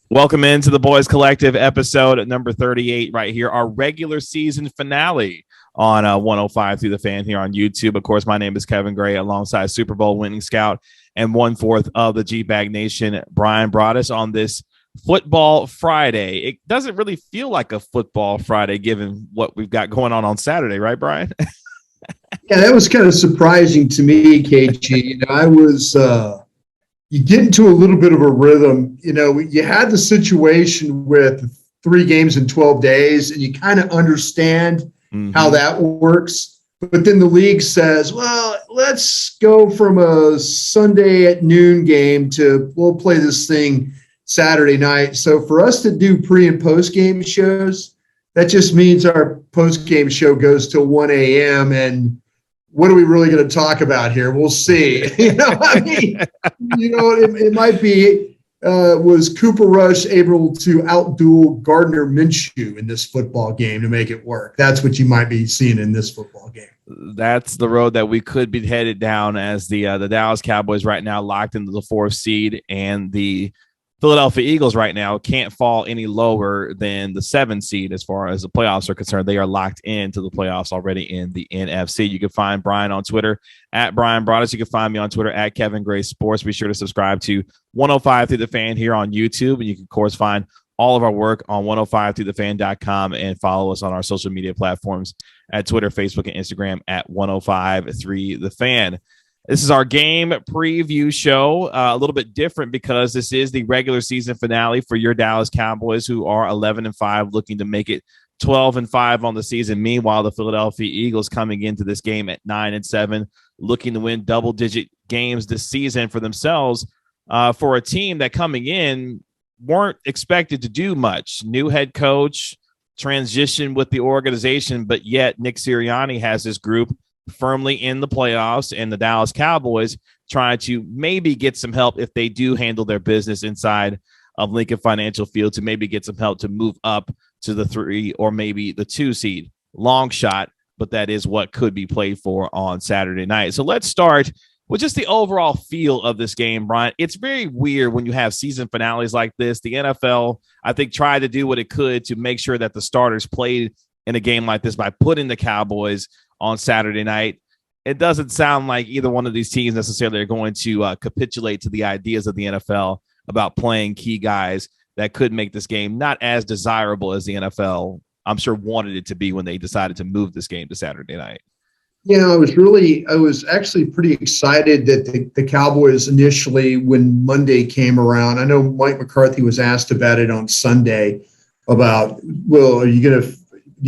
Welcome into the Boys Collective episode number 38 right here, our regular season finale on 105 through the fan here on YouTube. Of course, my name is Kevin Gray alongside Super Bowl winning scout and 1/4 of the G-Bag Nation, Bryan Broaddus, on this Football Friday. It doesn't really feel like a Football Friday given what we've got going on Saturday, right, Bryan? Yeah, that was kind of surprising to me, KG. I was you get into a little bit of a rhythm. You had the situation with 3 games in 12 days, and you kind of understand how that works. But then the league says, well, let's go from a Sunday at noon game to we'll play this thing Saturday night. So for us to do pre and post game shows, that just means our post game show goes till 1 a.m. And what are we really going to talk about here? We'll see. It might be, was Cooper Rush able to outduel Gardner Minshew in this football game to make it work? That's what you might be seeing in this football game. That's the road that we could be headed down as the Dallas Cowboys right now locked into the 4th seed, and the Philadelphia Eagles right now can't fall any lower than the 7th seed as far as the playoffs are concerned. They are locked into the playoffs already in the NFC. You can find Bryan on Twitter at Bryan Broaddus. You can find me on Twitter at Kevin Gray Sports. Be sure to subscribe to 105 Through the Fan here on YouTube. And you can, of course, find all of our work on 105throughthefan.com and follow us on our social media platforms at Twitter, Facebook, and Instagram at 105 Through the Fan. This is our game preview show, a little bit different because this is the regular season finale for your Dallas Cowboys, who are 11-5, looking to make it 12-5 on the season. Meanwhile, the Philadelphia Eagles coming into this game at 9-7, looking to win double-digit games this season for themselves, for a team that coming in weren't expected to do much. New head coach, transition with the organization, but yet Nick Sirianni has this group firmly in the playoffs, and the Dallas Cowboys trying to maybe get some help if they do handle their business inside of Lincoln Financial Field to maybe get some help to move up to the 3 or maybe the 2 seed. Long shot, but that is what could be played for on Saturday night. So let's start with just the overall feel of this game, Bryan. It's very weird when you have season finales like this. The NFL, I think, tried to do what it could to make sure that the starters played in a game like this by putting the Cowboys on Saturday night. It doesn't sound like either one of these teams necessarily are going to capitulate to the ideas of the NFL about playing key guys that could make this game not as desirable as the NFL, I'm sure, wanted it to be when they decided to move this game to Saturday night. I was actually pretty excited that the Cowboys initially, when Monday came around, I know Mike McCarthy was asked about it on Sunday about, well, do you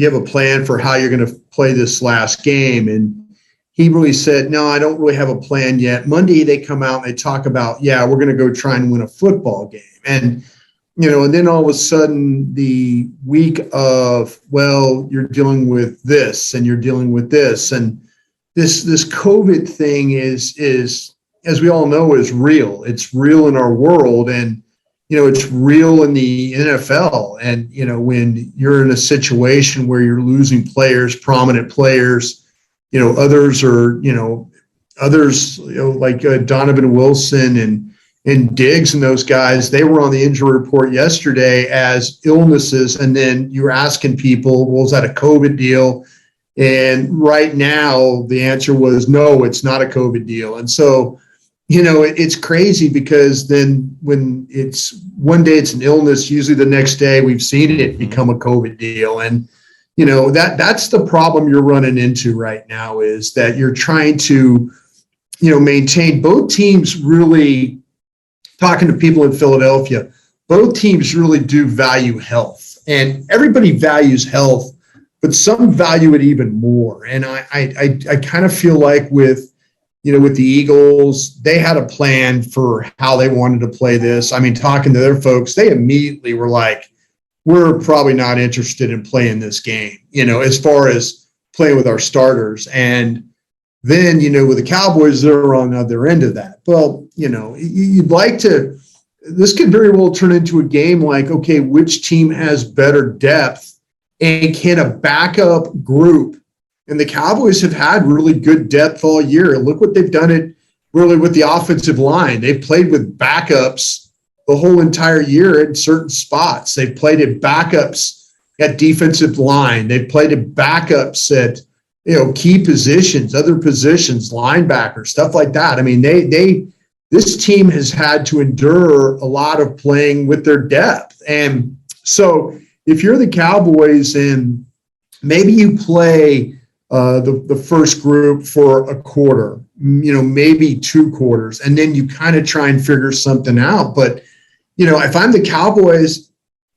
have a plan for how you're going to play this last game? And he really said, no, I don't really have a plan yet. Monday, they come out and they talk about, we're going to go try and win a football game. And, and then all of a sudden the week of, well, you're dealing with this and you're dealing with this. And this COVID thing is, as we all know, is real. It's real in our world. And, it's real in the NFL. And, when you're in a situation where you're losing players, prominent players, others are, like Donovan Wilson and Diggs and those guys, they were on the injury report yesterday as illnesses. And then you're asking people, well, is that a COVID deal? And right now the answer was, no, it's not a COVID deal. And so, it's crazy because then when it's one day it's an illness, usually the next day we've seen it become a COVID deal. And, that's the problem you're running into right now, is that you're trying to, maintain. Both teams really, talking to people in Philadelphia, both teams really do value health, and everybody values health, but some value it even more. And I kind of feel like with the Eagles, they had a plan for how they wanted to play this. I mean, talking to their folks, they immediately were like, we're probably not interested in playing this game, as far as playing with our starters. And then, with the Cowboys, they're on the other end of that. Well, you'd like to, this could very well turn into a game like, okay, which team has better depth and can a backup group? And the Cowboys have had really good depth all year. Look what they've done it really with the offensive line. They've played with backups the whole entire year in certain spots. They've played at backups at defensive line. They've played at backups at, key positions, other positions, linebackers, stuff like that. I mean, this team has had to endure a lot of playing with their depth. And so if you're the Cowboys and maybe you play the first group for a quarter, maybe 2 quarters, and then you kind of try and figure something out. But, if I'm the Cowboys,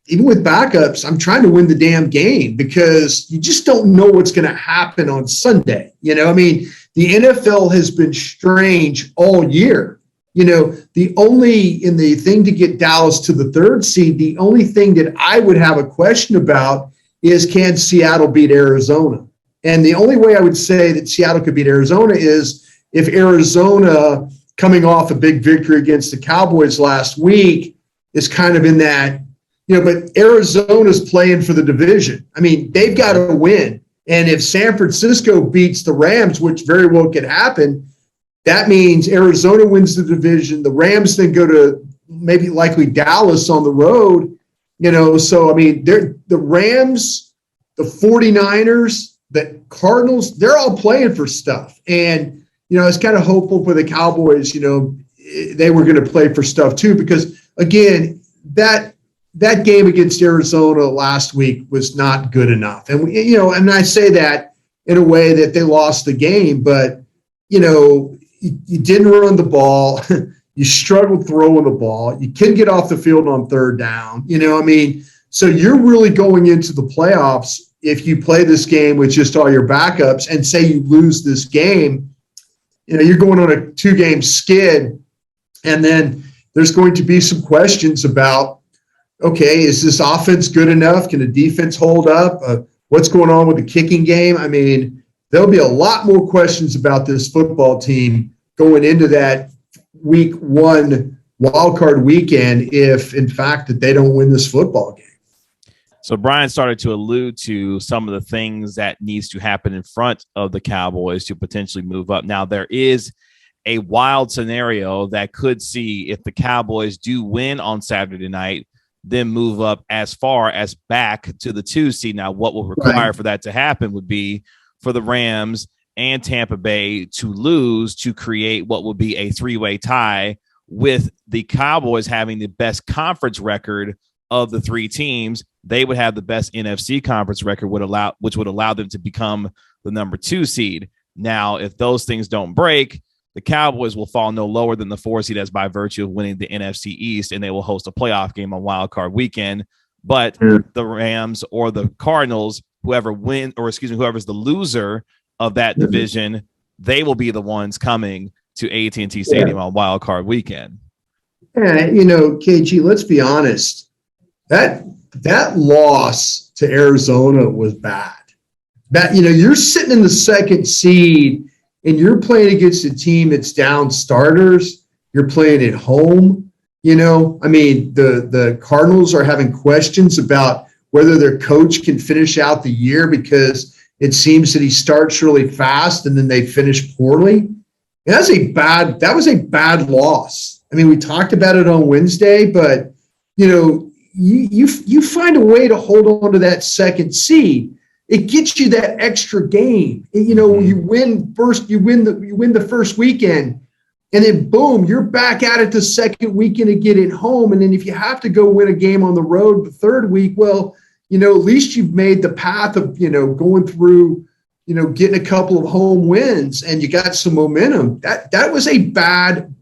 even with backups, I'm trying to win the damn game because you just don't know what's going to happen on Sunday. The NFL has been strange all year. The thing to get Dallas to the 3rd seed, the only thing that I would have a question about is, can Seattle beat Arizona? And the only way I would say that Seattle could beat Arizona is if Arizona, coming off a big victory against the Cowboys last week, is kind of in that, but Arizona's playing for the division. I mean, they've got to win. And if San Francisco beats the Rams, which very well could happen, that means Arizona wins the division. The Rams then go to likely Dallas on the road. So, I mean, the Rams, the 49ers, the Cardinals, they're all playing for stuff. And, I was kind of hopeful for the Cowboys, they were going to play for stuff too, because, again, that game against Arizona last week was not good enough. And, and I say that in a way that they lost the game, but, you didn't run the ball. You struggled throwing the ball. You couldn't get off the field on 3rd down. So you're really going into the playoffs if you play this game with just all your backups and say you lose this game, you're going on a 2-game skid. And then there's going to be some questions about, okay, is this offense good enough? Can the defense hold up? What's going on with the kicking game? I mean, there'll be a lot more questions about this football team going into that week 1 wildcard weekend if, in fact, that they don't win this football game. So Bryan started to allude to some of the things that needs to happen in front of the Cowboys to potentially move up. Now, there is a wild scenario that could see if the Cowboys do win on Saturday night, then move up as far as back to the 2 seed. Now, what will require for that to happen would be for the Rams and Tampa Bay to lose to create what will be a 3-way tie, with the Cowboys having the best conference record of the 3 teams. They would have the best NFC conference record, which would allow them to become the number 2 seed. Now, if those things don't break, the Cowboys will fall no lower than the 4 seed as by virtue of winning the NFC East, and they will host a playoff game on Wild Card Weekend. But the Rams or the Cardinals, whoever's the loser of that division, they will be the ones coming to AT&T Stadium on Wild Card Weekend. Yeah, KG, let's be honest. That loss to Arizona was bad. You're sitting in the 2nd seed and you're playing against a team that's down starters. You're playing at home. The Cardinals are having questions about whether their coach can finish out the year because it seems that he starts really fast and then they finish poorly. And that was a bad loss. I mean, we talked about it on Wednesday, but you find a way to hold on to that 2nd seed. It gets you that extra game. You win the first weekend, and then boom, you're back at it the 2nd weekend to get it home. And then if you have to go win a game on the road the 3rd week, well, at least you've made the path of, going through, getting a couple of home wins, and you got some momentum. That was a bad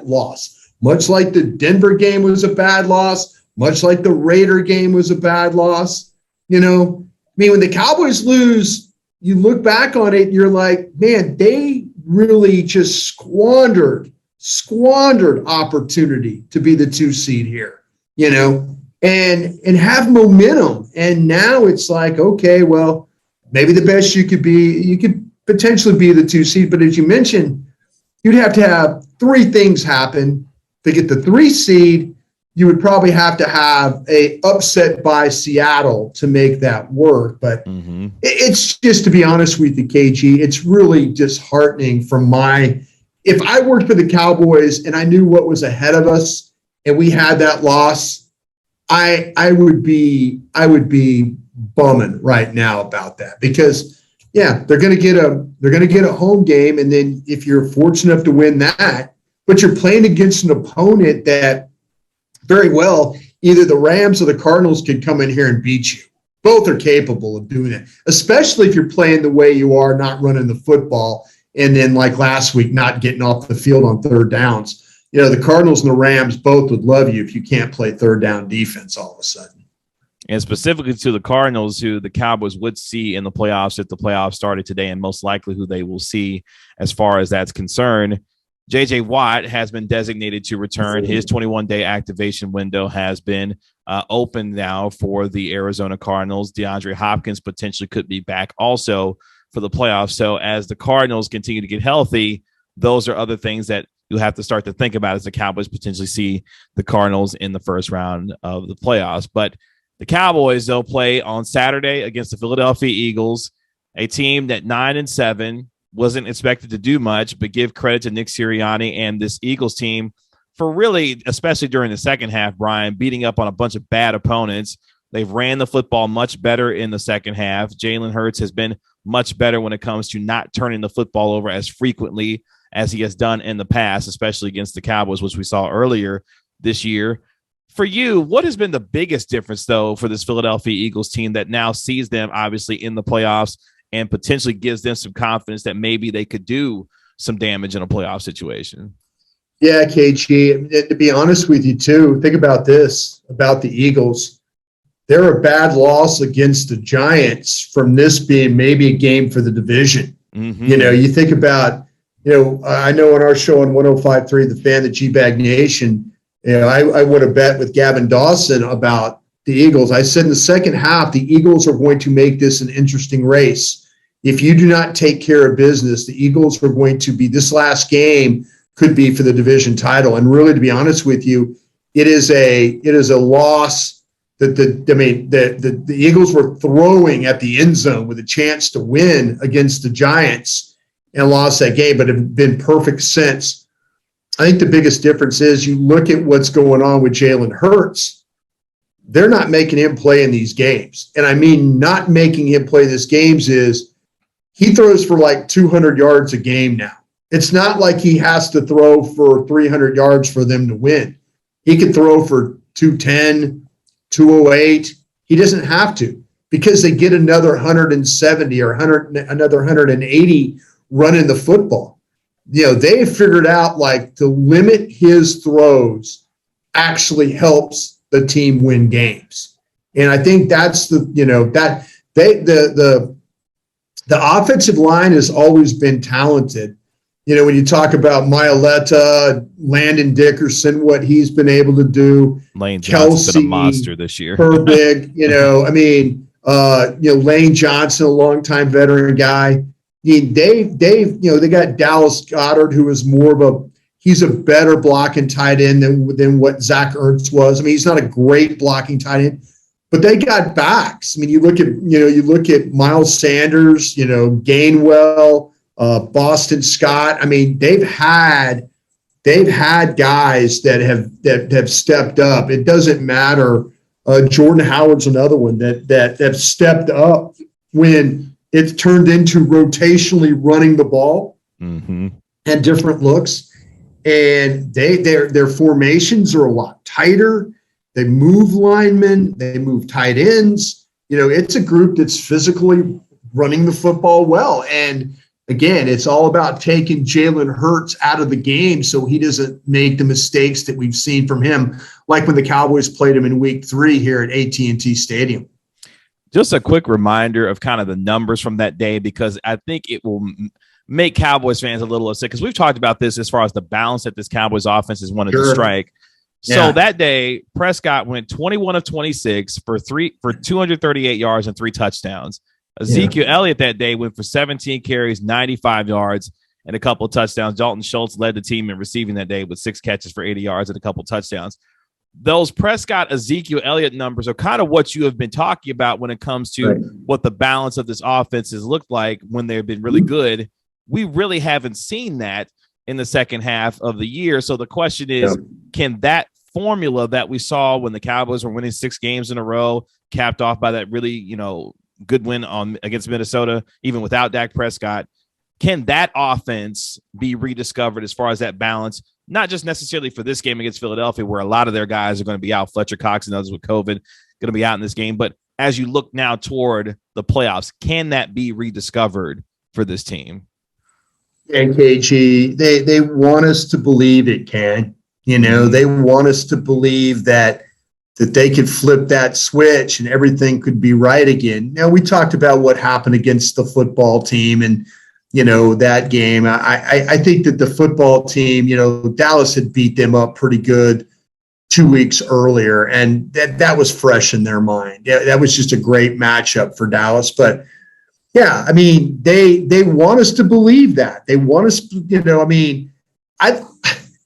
loss. Much like the Denver game was a bad loss, much like the Raider game was a bad loss. When the Cowboys lose, you look back on it, you're like, man, they really just squandered opportunity to be the 2 seed here, and have momentum. And now it's like, okay, well, maybe the best you could potentially be the 2 seed. But as you mentioned, you'd have to have 3 things happen to get the 3 seed. You would probably have to have a upset by Seattle to make that work. But it's just, to be honest with you, KG, it's really disheartening if I worked for the Cowboys and I knew what was ahead of us and we had that loss, I would be bumming right now about that, because they're going to get a home game, and then if you're fortunate enough to win that, but you're playing against an opponent that very well either the Rams or the Cardinals could come in here and beat you. Both are capable of doing it, especially if you're playing the way you are, not running the football, and then like last week, not getting off the field on third downs. The Cardinals and the Rams both would love you if you can't play third down defense all of a sudden. And specifically to the Cardinals, who the Cowboys would see in the playoffs if the playoffs started today, and most likely who they will see as far as that's concerned. J.J. Watt has been designated to return. His 21-day activation window has been open now for the Arizona Cardinals. DeAndre Hopkins potentially could be back also for the playoffs. So as the Cardinals continue to get healthy, those are other things that you'll have to start to think about as the Cowboys potentially see the Cardinals in the first round of the playoffs. But the Cowboys, they'll play on Saturday against the Philadelphia Eagles, a team that 9-7 wasn't expected to do much, but give credit to Nick Sirianni and this Eagles team for really, especially during the second half, Bryan, beating up on a bunch of bad opponents. They've ran the football much better in the second half. Jalen Hurts has been much better when it comes to not turning the football over as frequently as he has done in the past, especially against the Cowboys, which we saw earlier this year. For you, what has been the biggest difference, though, for this Philadelphia Eagles team that now sees them obviously in the playoffs and potentially gives them some confidence that maybe they could do some damage in a playoff situation? Yeah, KG, to be honest with you, too, think about this, about the Eagles. They're a bad loss against the Giants from this being maybe a game for the division. Mm-hmm. You think about, I know on our show on 105.3, The Fan, the G-Bag Nation, I would have bet with Gavin Dawson about the Eagles. I said in the second half, the Eagles are going to make this an interesting race. If you do not take care of business, the Eagles are going to be, this last game could be for the division title. And really, to be honest with you, it is a loss that the Eagles were throwing at the end zone with a chance to win against the Giants and lost that game, but it had been perfect sense. I think the biggest difference is you look at what's going on with Jalen Hurts. They're not making him play in these games. And I mean, not making him play these games is he throws for like 200 yards a game now. It's not like he has to throw for 300 yards for them to win. He could throw for 210, 208. He doesn't have to, because they get another 170 or another 180 running the football. They figured out like to limit his throws actually helps the team win games. And I think that's the offensive line has always been talented. When you talk about Mailata, Landon Dickerson, what he's been able to do, Lane Johnson's been a monster this year. Herbig, Lane Johnson, a longtime veteran guy. They got Dallas Goedert, who is he's a better blocking tight end than what Zach Ertz was. I mean, he's not a great blocking tight end, but they got backs. I mean, you look at Miles Sanders, Gainwell, Boston Scott. I mean, they've had guys that have stepped up. It doesn't matter. Jordan Howard's another one that have stepped up when it's turned into rotationally running the ball and different looks. And their formations are a lot tighter. They move linemen. They move tight ends. It's a group that's physically running the football well. And again, it's all about taking Jalen Hurts out of the game so he doesn't make the mistakes that we've seen from him, like when the Cowboys played him in Week 3 here at AT&T Stadium. Just a quick reminder of kind of the numbers from that day, because I think it will make Cowboys fans a little upset, because we've talked about this as far as the balance that this Cowboys offense has wanted to strike. Yeah. So that day, Prescott went 21 of 26 for 238 yards and 3 touchdowns. Ezekiel Elliott that day went for 17 carries, 95 yards, and a couple of touchdowns. Dalton Schultz led the team in receiving that day with 6 catches for 80 yards and a couple of touchdowns. Those Prescott, Ezekiel Elliott numbers are kind of what you have been talking about when it comes to what the balance of this offense has looked like when they've been really good. We really haven't seen that in the second half of the year. So the question is, can that formula that we saw when the Cowboys were winning 6 games in a row, capped off by that really, good win against Minnesota, even without Dak Prescott. Can that offense be rediscovered as far as that balance? Not just necessarily for this game against Philadelphia, where a lot of their guys are going to be out. Fletcher Cox and others with COVID going to be out in this game. But as you look now toward the playoffs, can that be rediscovered for this team? And KG, they want us to believe it can. They want us to believe that they could flip that switch and everything could be right again. Now, we talked about what happened against the football team and, that game. I think that the football team, Dallas had beat them up pretty good 2 weeks earlier, and that was fresh in their mind. Yeah, that was just a great matchup for Dallas. But, yeah, I mean, they want us to believe that. They want us,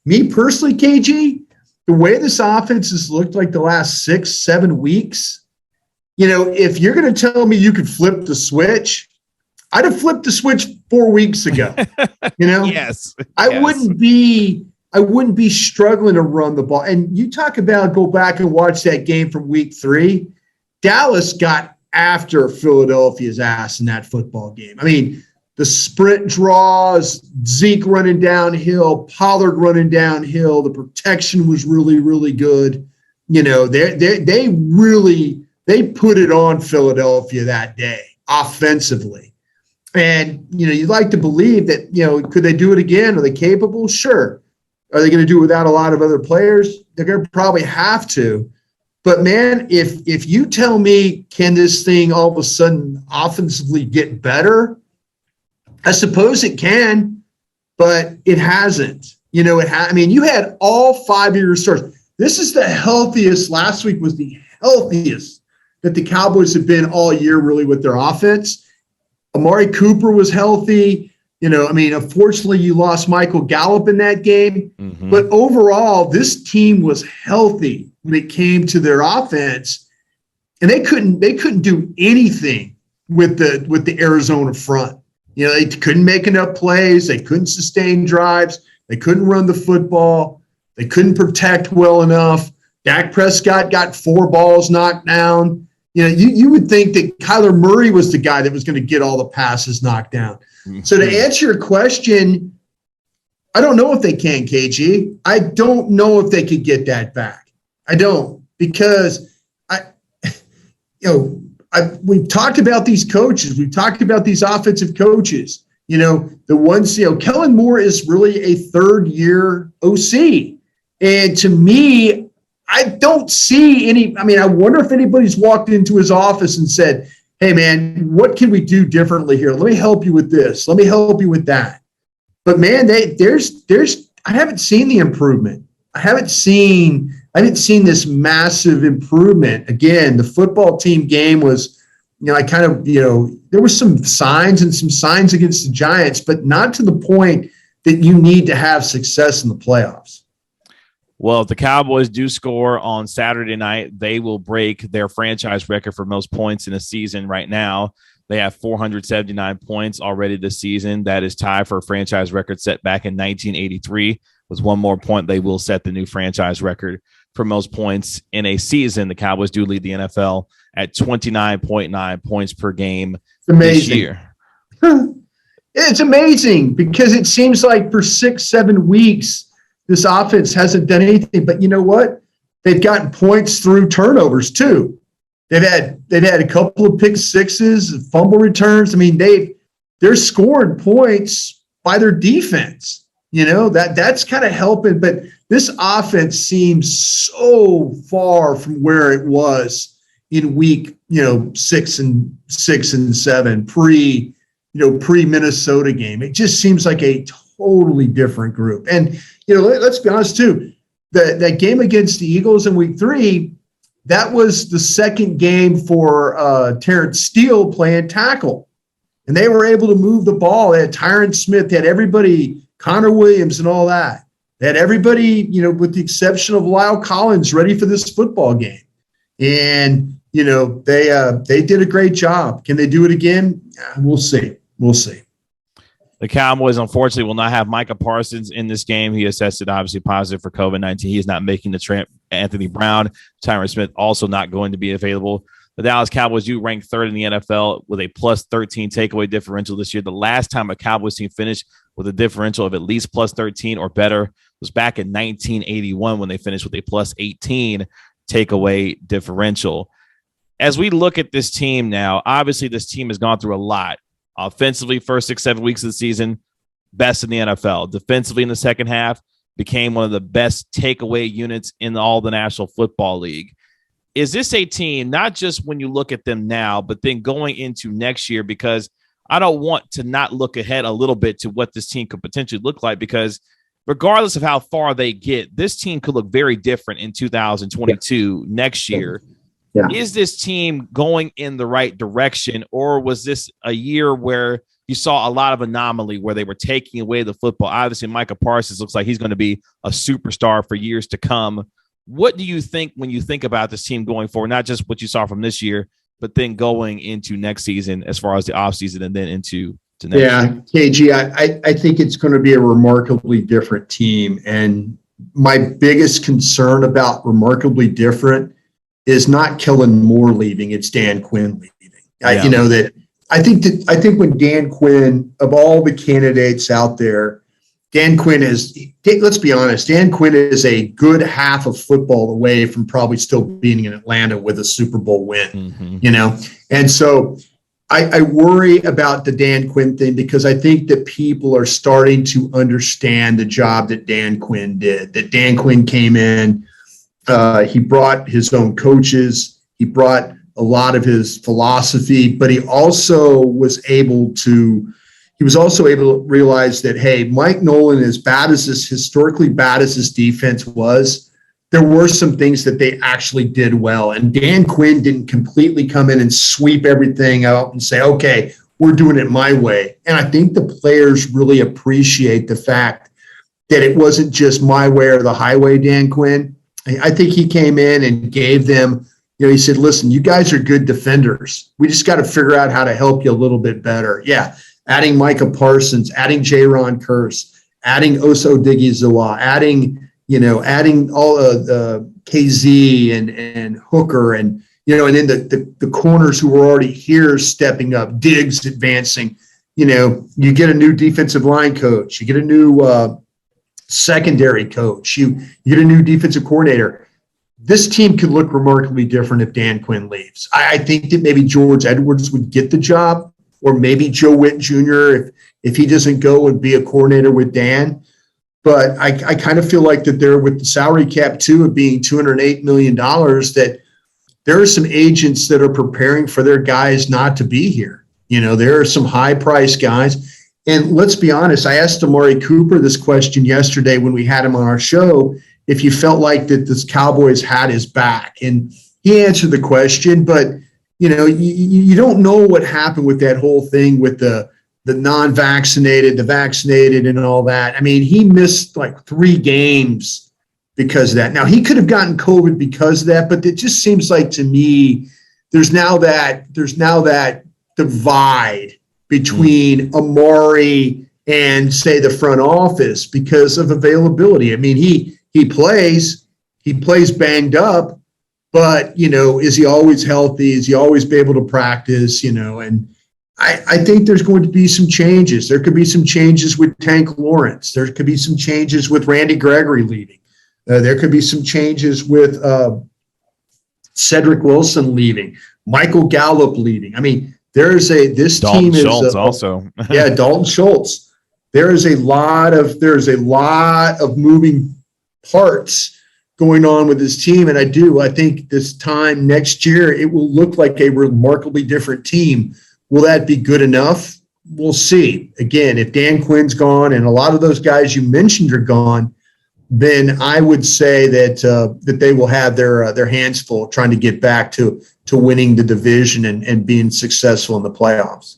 me personally, KG, the way this offense has looked like the last 6-7 weeks, if you're going to tell me you could flip the switch, I'd have flipped the switch 4 weeks ago. Yes. I wouldn't be struggling to run the ball. And you talk about go back and watch that game from week 3. Dallas got after Philadelphia's ass in that football game. I mean, the sprint draws, Zeke running downhill, Pollard running downhill. The protection was really, really good. They put it on Philadelphia that day offensively. And, you'd like to believe that, could they do it again? Are they capable? Sure. Are they going to do it without a lot of other players? They're going to probably have to. But, man, if you tell me, can this thing all of a sudden offensively get better? I suppose it can, but it hasn't. You had all 5 of your starters. This is the healthiest. Last week was the healthiest that the Cowboys have been all year, really, with their offense. Amari Cooper was healthy. Unfortunately, you lost Michael Gallup in that game. Mm-hmm. But overall, this team was healthy when it came to their offense, and they couldn't do anything with the Arizona front. They couldn't make enough plays. They couldn't sustain drives. They couldn't run the football. They couldn't protect well enough. Dak Prescott got 4 balls knocked down. You would think that Kyler Murray was the guy that was going to get all the passes knocked down. Mm-hmm. So to answer your question, I don't know if they can, KG. I don't know if they could get that back. I don't, because we've talked about these coaches. We've talked about these offensive coaches. The ones, Kellen Moore is really a third-year OC. And to me, I don't see any. I wonder if anybody's walked into his office and said, hey, man, what can we do differently here? Let me help you with this. Let me help you with that. But, man, I haven't seen the improvement. I haven't seen this massive improvement. Again, the football team game was, there were some signs against the Giants, but not to the point that you need to have success in the playoffs. Well, if the Cowboys do score on Saturday night, they will break their franchise record for most points in a season right now. They have 479 points already this season. That is tied for a franchise record set back in 1983. With one more point, they will set the new franchise record for most points in a season. The Cowboys do lead the NFL at 29.9 points per game this year. It's amazing because it seems like for 6-7 weeks, this offense hasn't done anything. But you know what? They've gotten points through turnovers too. They've had a couple of pick sixes, fumble returns. They're scoring points by their defense. That's kind of helping. But this offense seems so far from where it was in week 6 and 7 pre Minnesota game. It just seems like a totally different group. And let's be honest too. That game against the Eagles in week 3, that was the second game for Terrence Steele playing tackle, and they were able to move the ball. They had Tyron Smith, they had everybody, Connor Williams, and all that. They had everybody, with the exception of Lyle Collins, ready for this football game. And they did a great job. Can they do it again? We'll see. The Cowboys, unfortunately, will not have Micah Parsons in this game. He has tested obviously positive for COVID-19. He is not making the trip. Anthony Brown, Tyron Smith also not going to be available. The Dallas Cowboys do rank third in the NFL with a plus 13 takeaway differential this year. The last time a Cowboys team finished with a differential of at least plus 13 or better was back in 1981 when they finished with a plus 18 takeaway differential. As we look at this team now, obviously this team has gone through a lot. Offensively, first 6-7 weeks of the season, best in the NFL. Defensively in the second half, became one of the best takeaway units in all the National Football League. Is this a team, not just when you look at them now, but then going into next year? Because I don't want to not look ahead a little bit to what this team could potentially look like, because regardless of how far they get, this team could look very different in 2022 next year. Yeah. Is this team going in the right direction, or was this a year where you saw a lot of anomaly where they were taking away the football? Obviously, Micah Parsons looks like he's going to be a superstar for years to come. What do you think when you think about this team going forward, not just what you saw from this year, but then going into next season as far as the offseason and then into next year? KG, I think it's going to be a remarkably different team. And my biggest concern about remarkably different is not Kellen Moore leaving, it's Dan Quinn leaving. Yeah. I think when Dan Quinn, of all the candidates out there, Dan Quinn is, let's be honest, Dan Quinn is a good half of football away from probably still being in Atlanta with a Super Bowl win, And so I worry about the Dan Quinn thing, because I think that people are starting to understand the job that Dan Quinn did, that Dan Quinn came in. He brought his own coaches. He brought a lot of his philosophy, but he also was able to realize that, hey, Mike Nolan, as historically bad as his defense was, there were some things that they actually did well. And Dan Quinn didn't completely come in and sweep everything out and say, okay, we're doing it my way. And I think the players really appreciate the fact that it wasn't just my way or the highway, Dan Quinn. I think he came in and gave them, he said, listen, you guys are good defenders. We just got to figure out how to help you a little bit better. Yeah. Adding Micah Parsons, adding Jaron Kearse, adding Oso Odighizuwa, adding all KZ and Hooker and then the corners who were already here stepping up, Diggs advancing. You get a new defensive line coach, you get a new secondary coach, you get a new defensive coordinator. This team could look remarkably different if Dan Quinn leaves. I think that maybe George Edwards would get the job, or maybe Joe Witt Jr. if he doesn't go and be a coordinator with Dan. But I kind of feel like that there, with the salary cap too of being $208 million, that there are some agents that are preparing for their guys not to be here. There are some high-priced guys. And let's be honest, I asked Amari Cooper this question yesterday when we had him on our show, if he felt like that this Cowboys had his back. And he answered the question, but you don't know what happened with that whole thing with the non-vaccinated, the vaccinated and all that. I mean, he missed like 3 games because of that. Now, he could have gotten COVID because of that, but it just seems like to me there's now that divide between Amari and, say, the front office because of availability. I mean, he plays banged up, but, is he always healthy? Is he always be able to practice, And I think there's going to be some changes. There could be some changes with Tank Lawrence. There could be some changes with Randy Gregory leaving. There could be some changes with Cedric Wilson leaving, Michael Gallup leaving. I mean, Dalton Schultz also. Yeah, Dalton Schultz. There's a lot of moving parts going on with this team. And I think this time next year, it will look like a remarkably different team. Will that be good enough? We'll see. Again, if Dan Quinn's gone and a lot of those guys you mentioned are gone, then I would say that they will have their hands full trying to get back to winning the division and being successful in the playoffs.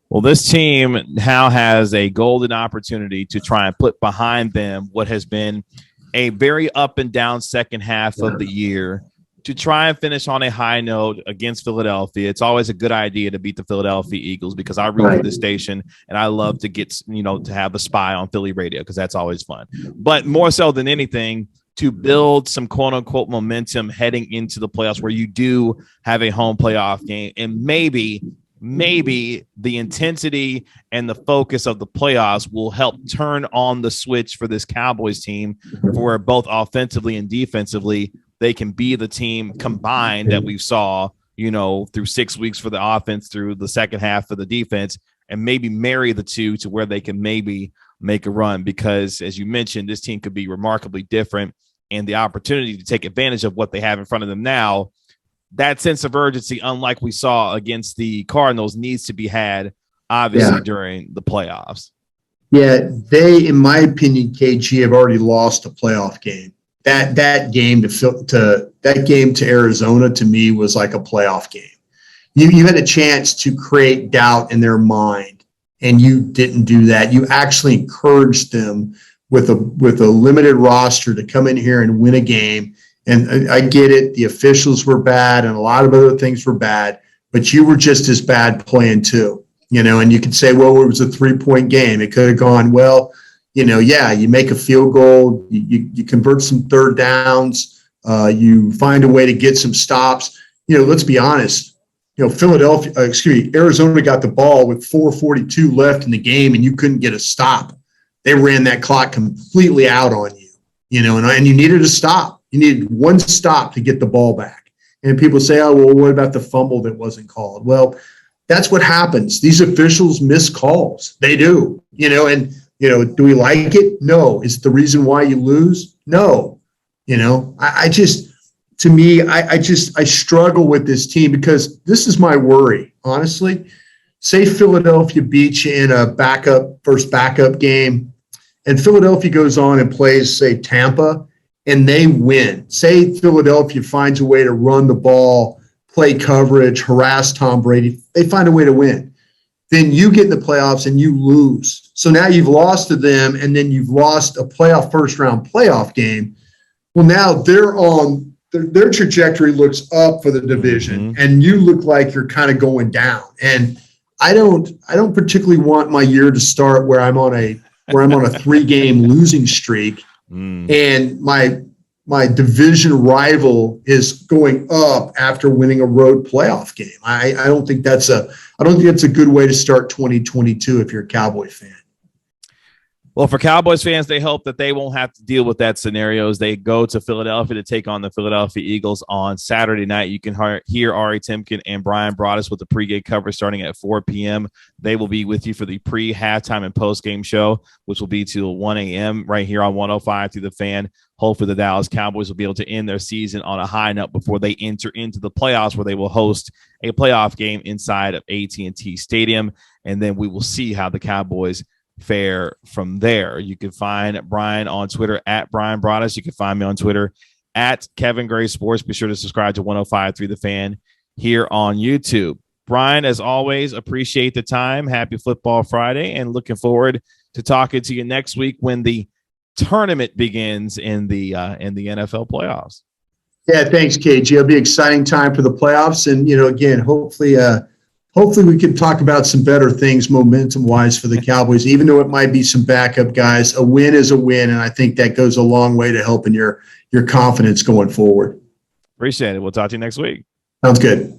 Well, this team now has a golden opportunity to try and put behind them what has been a very up and down second half of the year to try and finish on a high note against Philadelphia. It's always a good idea to beat the Philadelphia Eagles because I root for this station and I love to get, to have a spy on Philly radio because that's always fun. But more so than anything, to build some quote unquote momentum heading into the playoffs where you do have a home playoff game, and maybe the intensity and the focus of the playoffs will help turn on the switch for this Cowboys team, where both offensively and defensively they can be the team combined that we saw, through 6 weeks for the offense, through the second half for the defense, and maybe marry the two to where they can maybe make a run. Because as you mentioned, this team could be remarkably different, and the opportunity to take advantage of what they have in front of them now, that sense of urgency, unlike we saw against the Cardinals, needs to be had, obviously, during the playoffs. Yeah, they, in my opinion, KG, have already lost a playoff game. That game to Arizona, to me, was like a playoff game. You had a chance to create doubt in their mind, and you didn't do that. You actually encouraged them with a limited roster to come in here and win a game. And I get it. The officials were bad and a lot of other things were bad, but you were just as bad playing too, and you could say, well, it was a 3-point game. It could have gone, well, you make a field goal, you convert some third downs, you find a way to get some stops. Let's be honest. Arizona got the ball with 4:42 left in the game and you couldn't get a stop. They ran that clock completely out on you, and you needed a stop. You needed one stop to get the ball back. And people say, oh, well, what about the fumble that wasn't called? Well, that's what happens. These officials miss calls. They do, do we like it? No. Is it the reason why you lose? No. I struggle with this team because this is my worry, honestly. Say Philadelphia beats you in a first backup game, and Philadelphia goes on and plays, say, Tampa, and they win. Say Philadelphia finds a way to run the ball, play coverage, harass Tom Brady. They find a way to win. Then you get in the playoffs and you lose. So now you've lost to them, and then you've lost a first-round playoff game. Well, now their trajectory looks up for the division, and you look like you're kind of going down. And I don't particularly want my year to start where I'm on a 3-game losing streak, and my division rival is going up after winning a road playoff game. I don't think that's a good way to start 2022 if you're a Cowboy fan. Well, for Cowboys fans, they hope that they won't have to deal with that scenario as they go to Philadelphia to take on the Philadelphia Eagles on Saturday night. You can hear Ari Timken and Bryan Broaddus with the pregame coverage starting at 4 p.m. They will be with you for the pre-halftime and post-game show, which will be till 1 a.m. right here on 105 through the Fan. Hopefully the Dallas Cowboys will be able to end their season on a high note before they enter into the playoffs, where they will host a playoff game inside of AT&T Stadium, and then we will see how the Cowboys fare from there. You can find Bryan on Twitter at Bryan Broaddus. You can find me on Twitter at Kevin Gray Sports. Be sure to subscribe to 105 through the Fan here on YouTube. Bryan, as always, appreciate the time. Happy Football Friday, and looking forward to talking to you next week when the tournament begins in the NFL playoffs. Yeah, thanks, KG. It'll be an exciting time for the playoffs, and again, hopefully we can talk about some better things momentum-wise for the Cowboys, even though it might be some backup guys. A win is a win, and I think that goes a long way to helping your confidence going forward. Appreciate it. We'll talk to you next week. Sounds good.